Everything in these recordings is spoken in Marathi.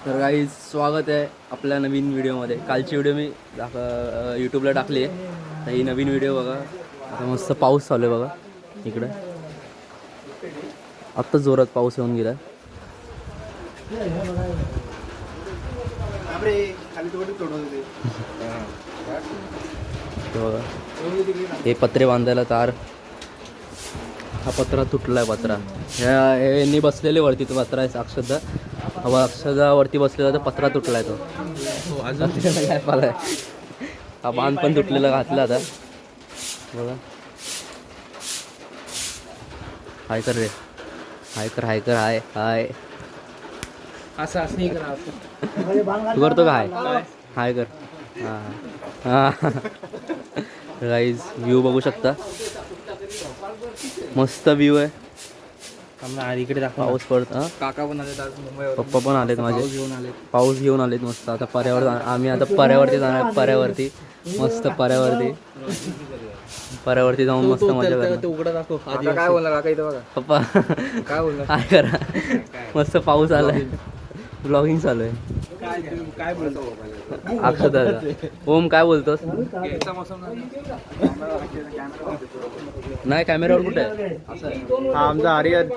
तर काही स्वागत आहे आपल्या नवीन व्हिडिओमध्ये. कालची व्हिडिओ मी यूट्यूबला टाकली आहे. तर ही नवीन व्हिडिओ बघा. आता मस्त पाऊस चालू आहे बघा इकडे. आत्ता जोरात पाऊस येऊन गेला. बघा हे पत्रे बांधायला तार. हा पत्रा तुटला आहे. पत्रा यांनी बसलेले वरती तो पत्रा आहे. अक्षदा वरती बसलेला तर पत्रा तुटला आहे तो. अजून काय पालाय. हा बांध पण तुटलेला घातला आता बघा. हाय कर रे. हाय कर हाय कर हाय हाय असं नाही करा. तू करतो का हाय हाय कर. हां हां गाईज व्ह्यू बघू शकता. मस्त व्ह्यू आहे. इकडे दाखव. पाऊस पडत. काका पण आले आज मुंबईवर. पप्पा पण आलेत माझे. पाऊस घेऊन आलेत मस्त. आता पर्यावर आम्ही आता पर्यावरती जाणार. पर्यावरती मस्त पर्यावरती जाऊन मस्त मजा करणार. उघडा दाखव. काय बोलला काका इथं बघा. पप्पा काय बोलला. काय करा. मस्त पाऊस आलाय. ब्लॉगिंग चालू आहे. काय बोलतो अक्षदा ओम काय बोलतोस. नाही कॅमेरावर कुठे आहे. हा आमचा आर्यन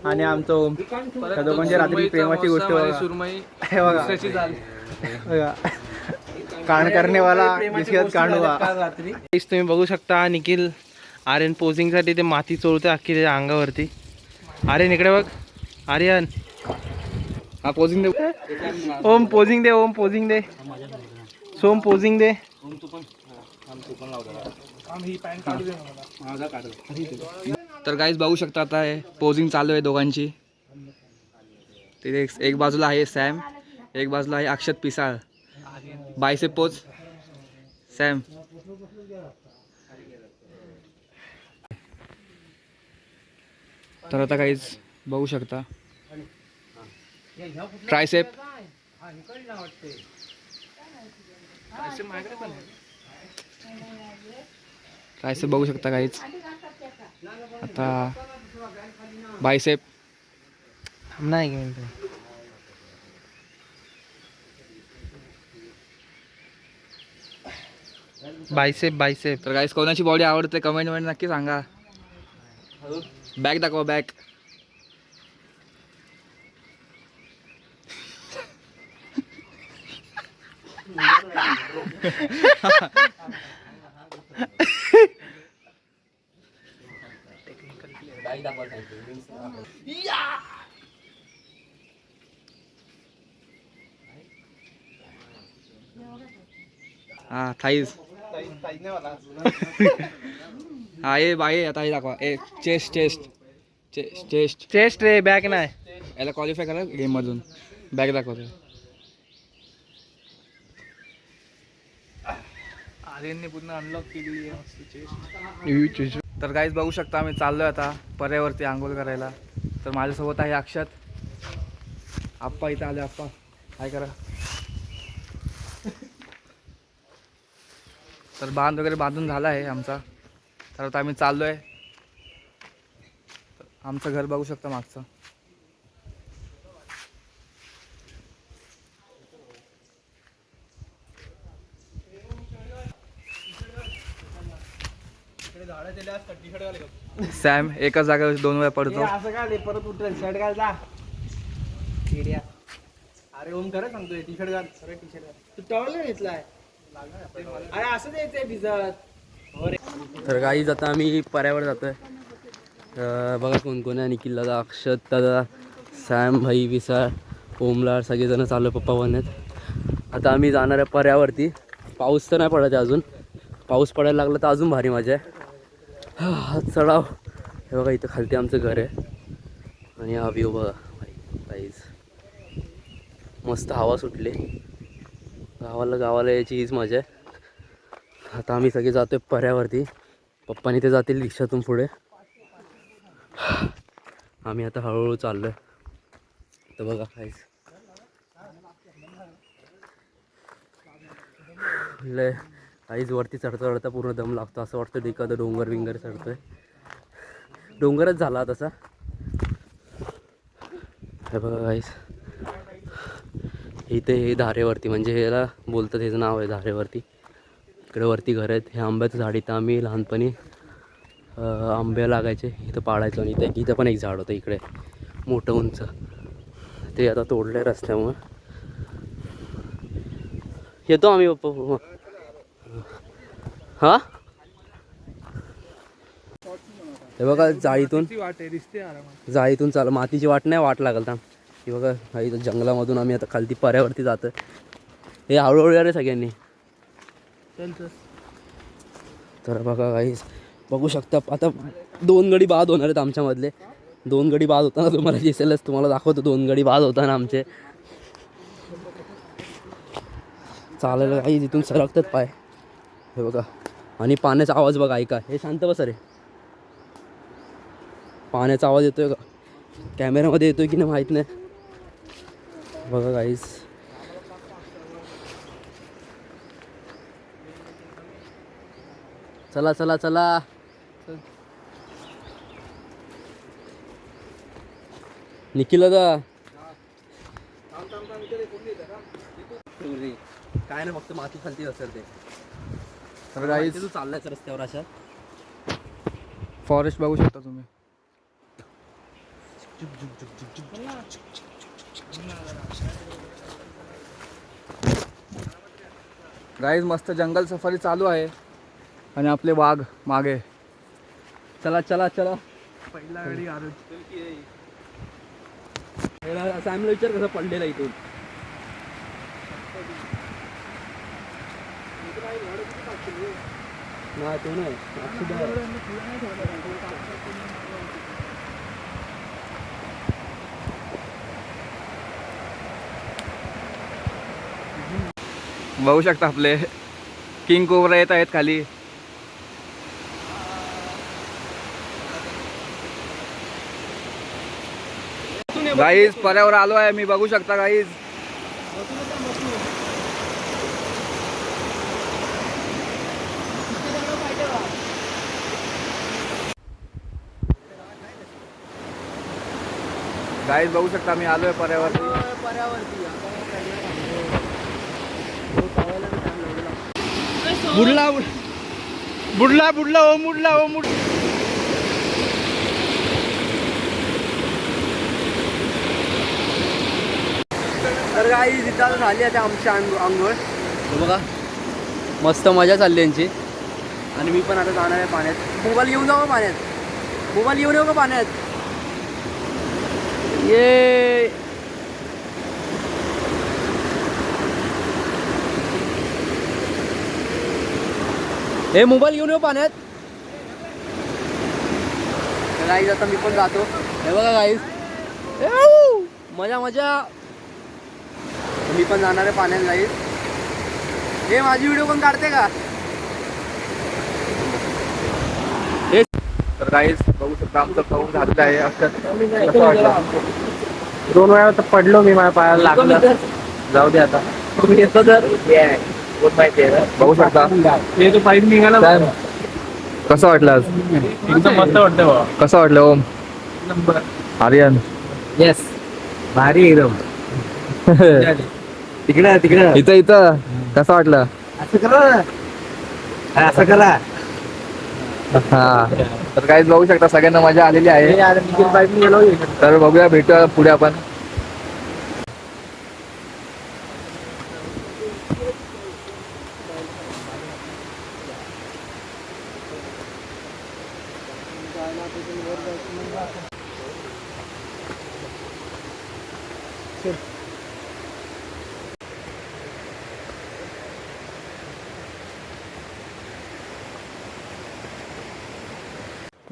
आणि आमचं ओम. त्या दोघांच्या रात्री प्रेमाची गोष्ट बघा. कांड करनेवाला कांडवा. तुम्ही बघू शकता निखिल आर्यन पोझिंग साठी ते माती चोळते अख्खी त्याच्या अंगावरती. आर्यन इकडे बघ. आर्यन हा पोझिंग दे. ओम पोझिंग दे. ओम पोझिंग दे. सोम पोझिंग दे. तर गाईज बघू शकता आता हे पोझिंग चालू आहे दोघांची. तिथे एक बाजूला आहे सॅम, एक बाजूला आहे Akshat Pisal. Bicep pose Sam. तर आता गाईज बघू शकता ट्रायसेप. ट्रायसेप बघू शकता काहीच. आता बायसेप नाही. बायसेप. तर गाईस कोणाची बॉडी आवडते कमेंट मध्ये नक्की सांगा. बॅक दाखवा बॅक. हा थाईज. हा ये बाई आता हे दाखवा. ए चेस्ट रे बॅक नाही. याला क्वालिफाय करा गेम मधून. बॅक दाखवतो. आर्यनने पूर्ण अनलॉक केली. तर गाईज बघू शकता आम्ही चाललोय आता पर्यावरती आंघोळ करायला. तर माझ्यासोबत आहे अक्षत. आप्पा इथं आले. आप्पा काय करा. तर बांध वगैरे बांधून झाला आहे आमचा. तर आता आम्ही चाललोय. आमचं घर बघू शकता मागचं. सॅम एकाच जागेवर 2 वेळा पडतो. असं काय परत उठेल. शर्ट घाल जा. अरे ओम खरं सांगतोय. टी शर्ट घाल. सरळ टी शर्ट घाल. तू टॉवेल घेतलाय. अरे असं द्यायचंय भिजत. तर गाईज आता आम्ही पर्यावर जातोय. बघा कोण कोण आहे. निखिल दादा, अक्षत दादा, सॅम भाई, विसाळ, ओमला सगळेजण चालू पप्पा बनत. आता आम्ही जाणार आहे पर्यावरती. पाऊस तर नाही पडत आहे अजून. पाऊस पडायला लागला तर अजून भारी मजा आहे. हा चढाव हे बघा. इथं खालती आमचं घर आहे आणि हा व्ह्यू बघा गाईज. मस्त हवा सुटली. गावाला यायची हीच मजा आहे. आता आम्ही सगळे जातोय पर्यावरती. पप्पानी ते जातील रिक्षातून पुढे. आम्ही आता हळूहळू चाललोय. तर बघा काहीच काहीच वरती चढता पूर्ण दम लागतो. असं वाटतं एखादं डोंगर चढतोय. डोंगरच झाला तसा. हे बघा काहीच इथे हे धारेवरती म्हणजे ह्याला बोलतात, ह्याचं नाव आहे धारेवरती. इकडे वरती घर आहेत. हे आंब्याचं झाड, इथं आम्ही लहानपणी आंबे लागायचे इथं पाडायचो. आणि इथं पण एक झाड होतं इकडे मोठं उंच, ते आता तोडलं रस्त्यामुळं. येतो आम्ही पप्पा. हां हे बघा जाळीतून चाल, मातीची वाट नाही, वाट लागल थांब. ही बघा काही जंगलामधून आम्ही आता खालती पर्यावरती जातो. हे हळूहळू या रे सगळ्यांनी. तर बघा काहीच बघू शकता. आता 2 गडी बाद होणार आहेत आमच्यामधले. 2 गडी बाद होताना तुम्हाला दिसेलच, तुम्हाला दाखवतो 2 गडी बाद होताना आमचे. चालायला काही तिथून सरकतात पाय, हे बघा. आणि पाण्याचा आवाज बघा, ऐका. हे शांत बसा रे. पाण्याचा आवाज येतोय का कॅमेऱ्यामध्ये, येतोय की नाही माहीत नाही. बघा काहीच. चला चला चला. निखिल दादा काय नाही, फक्त माती खालती असेल ते. तर गाईज तू चाललायच रस्त्यावर अशा. फॉरेस्ट बघू शकता तुम्ही. गाईज मस्त जंगल सफारी चालू आहे आणि आपले वाघ मागे. चला चला चला. पहिला गाडी आलो. सॅमला विचार कसं पडलेला इथून. नाही तो नाही. बघू शकता आपले किंग कोब्रा येत आहेत खाली. गाईज पर्यावर आलो आहे मी, बघू शकता गाईज. गाईज बघू शकता मी आलोय पर्यावरती. बुडला बुडला बुडला ओ मुडला ओ मुड. तर काही तिथं झाली आता आमची आंघोळ. बघा मस्त मजा चालली यांची. आणि मी पण आता जाणार आहे पाण्यात. मोबाईल घेऊन जाऊ का पाण्यात? मोबाईल घेऊन येऊ का पाण्यात? ये हे मोबाईल घेऊन येऊ पाण्यात. गाईज आता मी पण जातो. हे बघा गाईज, मजा मजा. मी पण जाणार आहे पाण्यात गाईज. हे माझी व्हिडिओ कोण काढते का? तर गाईज बघू शकता आमचं पाऊस झालेलं आहे. कसं वाटलं? 2 वेळा तर पडलो मी, माझ्या पायाला लागलं. जाऊ दे आता. येतो तर बघू शकता हे तो पाईप निघाला. कसं वाटलं आज? एकदम मस्त वाटतं बाबा. कसं वाटलं ओम? नंबर आर्यन? येस भारी एकदम. तिकडं तिकडं इथं इथं कसं वाटलं? असं करा, असं करा. हा तर काहीच बघू शकता सगळ्यांना मजा आलेली आहे. पाईप निघाला. तर बघूया, भेटूया पुढे आपण.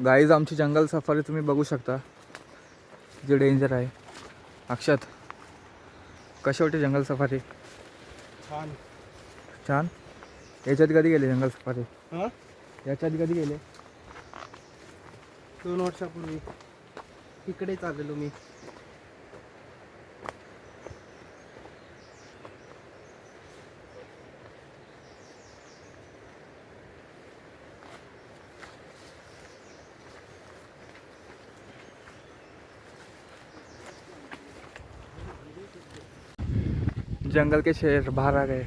गाईज आमची जंगल सफारी तुम्ही बघू शकता, जे डेंजर आहे. अक्षत कशी वाटते जंगल सफारी? छान छान. याच्यात कधी गेले जंगल सफारी? हां, याच्यात कधी गेले? 2 वर्षापूर्वी इकडेच आलेलो मी. जंगल के शेर बाहर आ गए.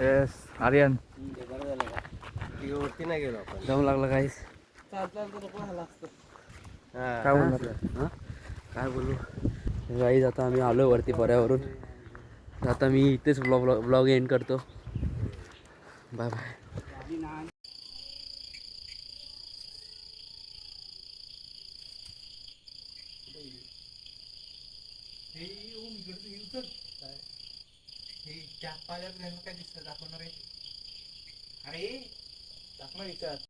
येस आर्यन. वरती नाही गेलो आपण. दम लागला काहीच. काय बोलणार? हां काय बोलू गाईज. आता आम्ही आलो वरती पर्यावरून. आता मी इथेच ब्लॉग एंड करतो. Bye bye. काय दिसत दाखवणार आहे. अरे दाखव विचार.